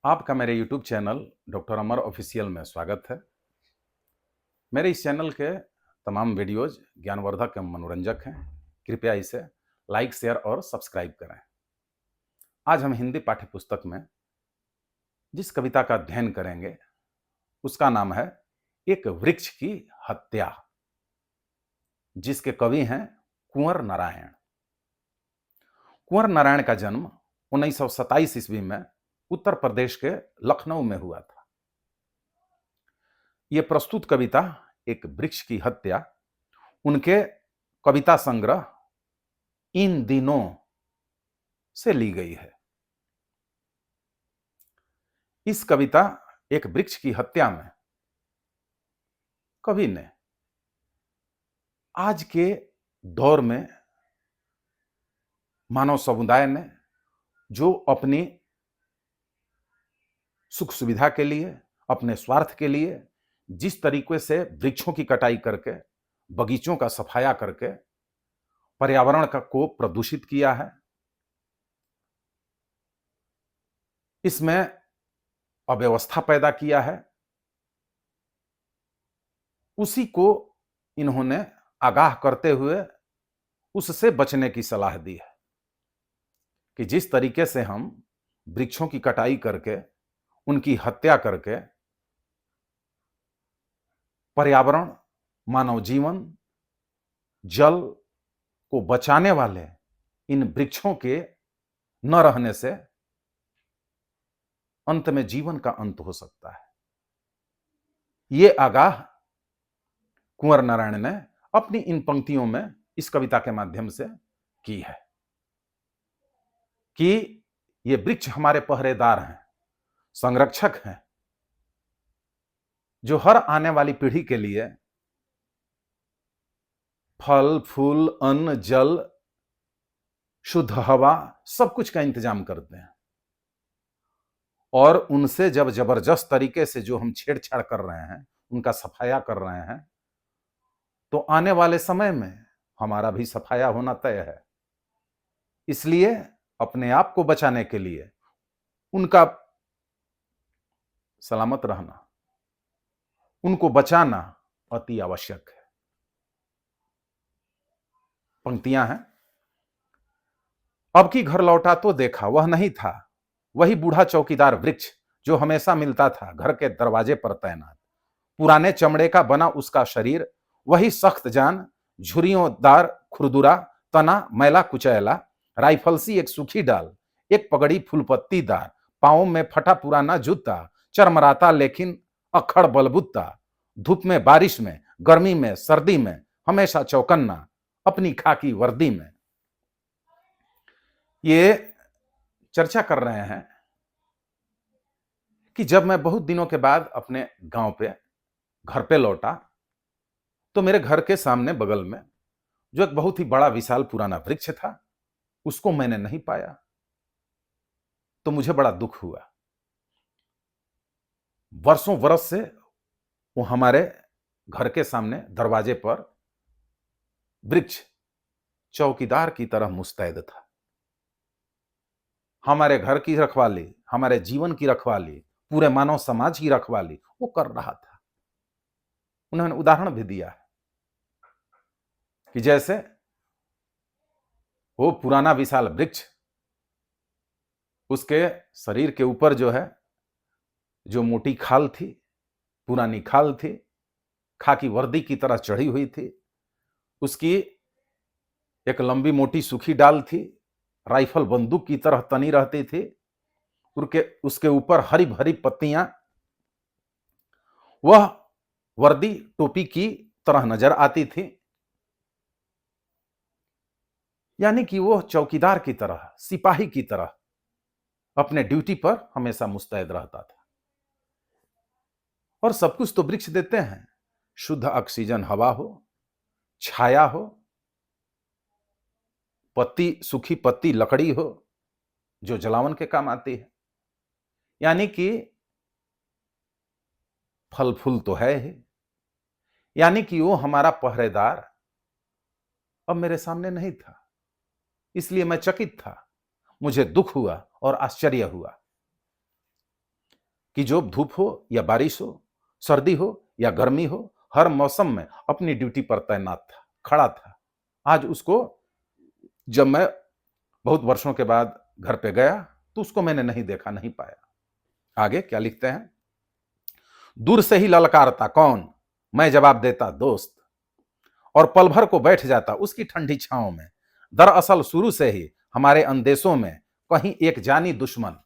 आपका मेरे YouTube channel doctor अमर official में स्वागत है। मेरे इस चैनल के तमाम वीडियोज ज्ञानवर्धक एवं मनोरंजक हैं। कृपया इसे लाइक, शेयर और सब्सक्राइब करें। आज हम हिंदी पाठ्य पुस्तक में जिस कविता का अध्ययन करेंगे उसका नाम है एक वृक्ष की हत्या, जिसके कवि हैं कुंवर नारायण। कुंवर नारायण का जन्म 1927 ईस्वी में उत्तर प्रदेश के लखनऊ में हुआ था। ये प्रस्तुत कविता एक वृक्ष की हत्या उनके कविता संग्रह इन दिनों से ली गई है। इस कविता एक वृक्ष की हत्या में कवि ने आज के दौर में मानव समुदाय ने जो अपनी सुख सुविधा के लिए, अपने स्वार्थ के लिए जिस तरीके से वृक्षों की कटाई करके, बगीचों का सफाया करके पर्यावरण को प्रदूषित किया है, इसमें अव्यवस्था पैदा किया है, उसी को इन्होंने आगाह करते हुए उससे बचने की सलाह दी है कि जिस तरीके से हम वृक्षों की कटाई करके, उनकी हत्या करके पर्यावरण, मानव जीवन, जल को बचाने वाले इन वृक्षों के न रहने से अंत में जीवन का अंत हो सकता है। ये आगाह कुंवर नारायण ने अपनी इन पंक्तियों में इस कविता के माध्यम से की है कि ये वृक्ष हमारे पहरेदार हैं, संरक्षक हैं, जो हर आने वाली पीढ़ी के लिए फल, फूल, अन्न, जल, शुद्ध हवा, सब कुछ का इंतजाम करते हैं। और उनसे जब जबरदस्त तरीके से जो हम छेड़छाड़ कर रहे हैं, उनका सफाया कर रहे हैं, तो आने वाले समय में हमारा भी सफाया होना तय है। इसलिए अपने आप को बचाने के लिए उनका सलामत रहना, उनको बचाना अति आवश्यक है। पंक्तियां हैं। अब की घर लौटा तो देखा वह नहीं था, वही बूढ़ा चौकीदार वृक्ष जो हमेशा मिलता था घर के दरवाजे पर तैनात। पुराने चमड़े का बना उसका शरीर, वही सख्त जान, झुर्रियोंदार खुरदुरा तना, मैला कुचैला, राइफल सी एक सूखी डाल, एक पगड़ी फूलपत्तीदार, पांवों में फटा पुराना जूता, चरमराता लेकिन अखड़ बलबुत्ता, धूप में, बारिश में, गर्मी में, सर्दी में, हमेशा चौकन्ना, अपनी खाकी वर्दी में। ये चर्चा कर रहे हैं कि जब मैं बहुत दिनों के बाद अपने गांव पे, घर पे लौटा, तो मेरे घर के सामने बगल में जो एक बहुत ही बड़ा विशाल पुराना वृक्ष था, उसको मैंने नहीं पाया। तो मुझे बड़ा दुख हुआ। वर्षों बरस से वो हमारे घर के सामने दरवाजे पर वृक्ष चौकीदार की तरह मुस्तैद था। हमारे घर की रखवाली, हमारे जीवन की रखवाली, पूरे मानव समाज की रखवाली वो कर रहा था। उन्होंने उदाहरण भी दिया है कि जैसे वो पुराना विशाल वृक्ष, उसके शरीर के ऊपर जो है, जो मोटी खाल थी, पुरानी खाल थी, खाकी वर्दी की तरह चढ़ी हुई थी, उसकी एक लंबी मोटी सूखी डाल थी, राइफल बंदूक की तरह तनी रहती थी, उसके ऊपर हरी भरी पत्तियां, वह वर्दी टोपी की तरह नजर आती थी। यानी कि वो चौकीदार की तरह, सिपाही की तरह अपने ड्यूटी पर हमेशा मुस्तैद रहता था। और सब कुछ तो वृक्ष देते हैं, शुद्ध ऑक्सीजन हवा हो, छाया हो, पत्ती, सूखी पत्ती लकड़ी हो जो जलावन के काम आती है। यानी कि फल फूल तो है ही, यानी कि वो हमारा पहरेदार अब मेरे सामने नहीं था। इसलिए मैं चकित था, मुझे दुख हुआ और आश्चर्य हुआ। कि जो धूप हो या बारिश हो, सर्दी हो या गर्मी हो, हर मौसम में अपनी ड्यूटी पर तैनात था, खड़ा था। आज उसको जब मैं बहुत वर्षों के बाद घर पे गया तो उसको मैंने नहीं देखा, नहीं पाया। आगे क्या लिखते हैं? दूर से ही ललकारता कौन, मैं जवाब देता दोस्त, और पल भर को बैठ जाता उसकी ठंडी छांव में। दरअसल शुरू से ही हमारे अंदेशों में कहीं एक जानी दुश्मन,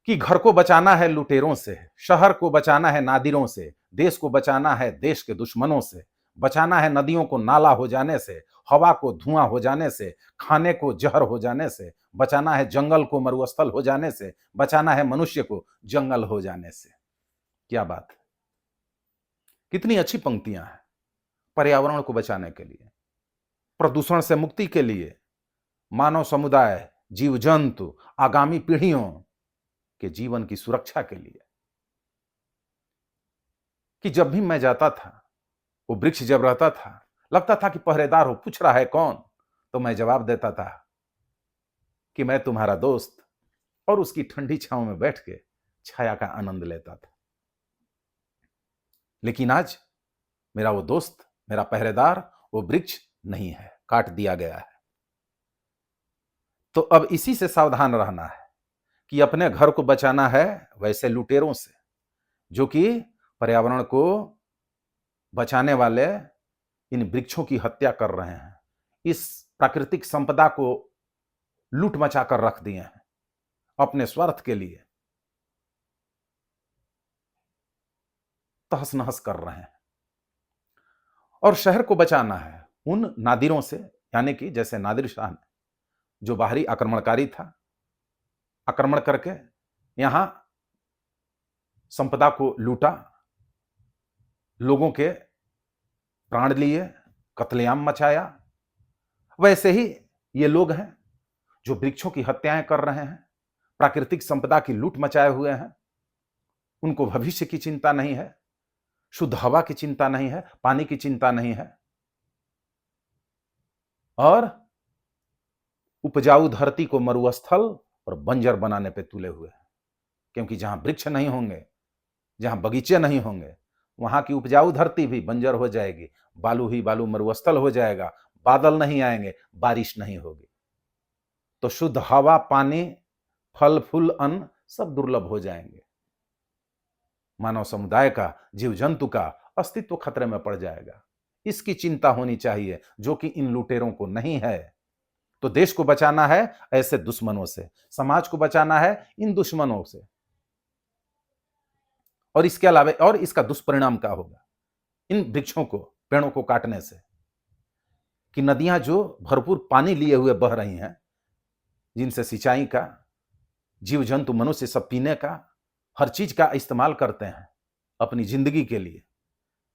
कि घर को बचाना है लुटेरों से, शहर को बचाना है नादिरों से, देश को बचाना है देश के दुश्मनों से, बचाना है नदियों को नाला हो जाने से, हवा को धुआं हो जाने से, खाने को जहर हो जाने से, बचाना है जंगल को मरुस्थल हो जाने से, बचाना है मनुष्य को जंगल हो जाने से। क्या बात है, कितनी अच्छी पंक्तियां हैं। पर्यावरण को बचाने के लिए, प्रदूषण से मुक्ति के लिए, मानव समुदाय, जीव जंतु, आगामी पीढ़ियों के जीवन की सुरक्षा के लिए। कि जब भी मैं जाता था, वो वृक्ष जब रहता था, लगता था कि पहरेदार हो, पूछ रहा है कौन, तो मैं जवाब देता था कि मैं तुम्हारा दोस्त, और उसकी ठंडी छांव में बैठ के छाया का आनंद लेता था। लेकिन आज मेरा वो दोस्त, मेरा पहरेदार वो वृक्ष नहीं है, काट दिया गया है। तो अब इसी से सावधान रहना है कि अपने घर को बचाना है वैसे लुटेरों से, जो कि पर्यावरण को बचाने वाले इन वृक्षों की हत्या कर रहे हैं, इस प्राकृतिक संपदा को लूट मचा कर रख दिए हैं अपने स्वार्थ के लिए, तहस नहस कर रहे हैं। और शहर को बचाना है उन नादिरों से, यानी कि जैसे नादिर शाह ने, जो बाहरी आक्रमणकारी था, आक्रमण करके यहां संपदा को लूटा, लोगों के प्राण लिए, कत्लेआम मचाया। वैसे ही ये लोग हैं जो वृक्षों की हत्याएं कर रहे हैं, प्राकृतिक संपदा की लूट मचाए हुए हैं। उनको भविष्य की चिंता नहीं है, शुद्ध हवा की चिंता नहीं है, पानी की चिंता नहीं है, और उपजाऊ धरती को मरुस्थल और बंजर बनाने पे तुले हुए हैं। क्योंकि जहां वृक्ष नहीं होंगे, जहां बगीचे नहीं होंगे, वहां की उपजाऊ धरती भी बंजर हो जाएगी, बालू ही बालू मरुस्थल हो जाएगा, बादल नहीं आएंगे, बारिश नहीं होगी, तो शुद्ध हवा, पानी, फल फूल, अन्न सब दुर्लभ हो जाएंगे। मानव समुदाय का, जीव जंतु का अस्तित्व खतरे में पड़ जाएगा। इसकी चिंता होनी चाहिए, जो कि इन लुटेरों को नहीं है। तो देश को बचाना है ऐसे दुश्मनों से, समाज को बचाना है इन दुश्मनों से। और इसके अलावा, और इसका दुष्परिणाम क्या होगा इन वृक्षों को, पेड़ों को काटने से? कि नदियां जो भरपूर पानी लिए हुए बह रही हैं, जिनसे सिंचाई का, जीव जंतु, मनुष्य सब पीने का, हर चीज का इस्तेमाल करते हैं अपनी जिंदगी के लिए,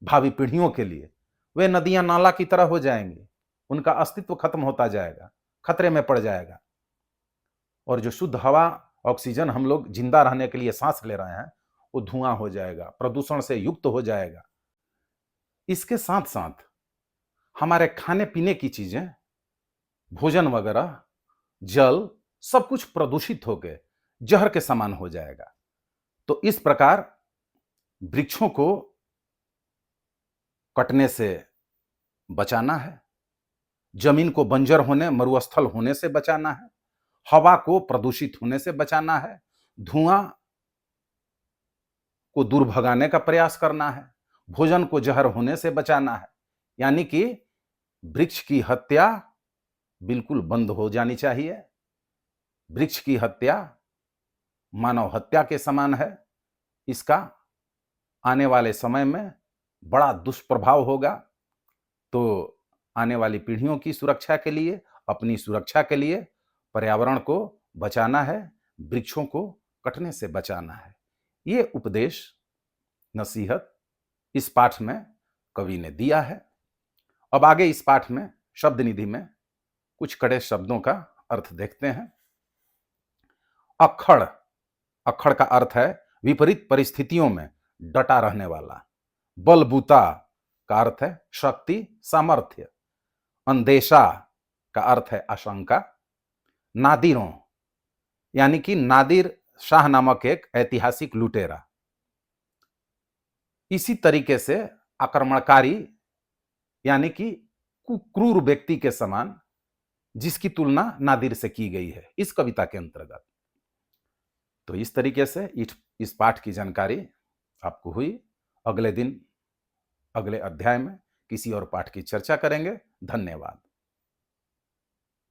भावी पीढ़ियों के लिए, वे नदियां नाला की तरह हो जाएंगी, उनका अस्तित्व खत्म होता जाएगा, खतरे में पड़ जाएगा। और जो शुद्ध हवा, ऑक्सीजन हम लोग जिंदा रहने के लिए सांस ले रहे हैं, वो धुआं हो जाएगा, प्रदूषण से युक्त हो जाएगा। इसके साथ साथ हमारे खाने पीने की चीजें, भोजन वगैरह, जल, सब कुछ प्रदूषित होकर जहर के समान हो जाएगा। तो इस प्रकार वृक्षों को कटने से बचाना है, जमीन को बंजर होने, मरुस्थल होने से बचाना है, हवा को प्रदूषित होने से बचाना है, धुआं को दूर भगाने का प्रयास करना है, भोजन को जहर होने से बचाना है। यानी कि वृक्ष की हत्या बिल्कुल बंद हो जानी चाहिए। वृक्ष की हत्या मानव हत्या के समान है। इसका आने वाले समय में बड़ा दुष्प्रभाव होगा। तो आने वाली पीढ़ियों की सुरक्षा के लिए, अपनी सुरक्षा के लिए पर्यावरण को बचाना है, वृक्षों को कटने से बचाना है। ये उपदेश, नसीहत इस पाठ में कवि ने दिया है। अब आगे इस पाठ में शब्द निधि में कुछ कड़े शब्दों का अर्थ देखते हैं। अक्खड़, अक्खड़ का अर्थ है विपरीत परिस्थितियों में डटा रहने वाला। बलबूता का अर्थ है शक्ति, सामर्थ्य। अंदेशा का अर्थ है आशंका। नादिरों, यानी कि नादिर शाह नामक एक ऐतिहासिक लुटेरा। इसी तरीके से आक्रमणकारी यानी कि क्रूर व्यक्ति के समान जिसकी तुलना नादिर से की गई है इस कविता के अंतर्गत। तो इस तरीके से इस पाठ की जानकारी आपको हुई। अगले दिन अगले अध्याय में किसी और पाठ की चर्चा करेंगे। धन्यवाद।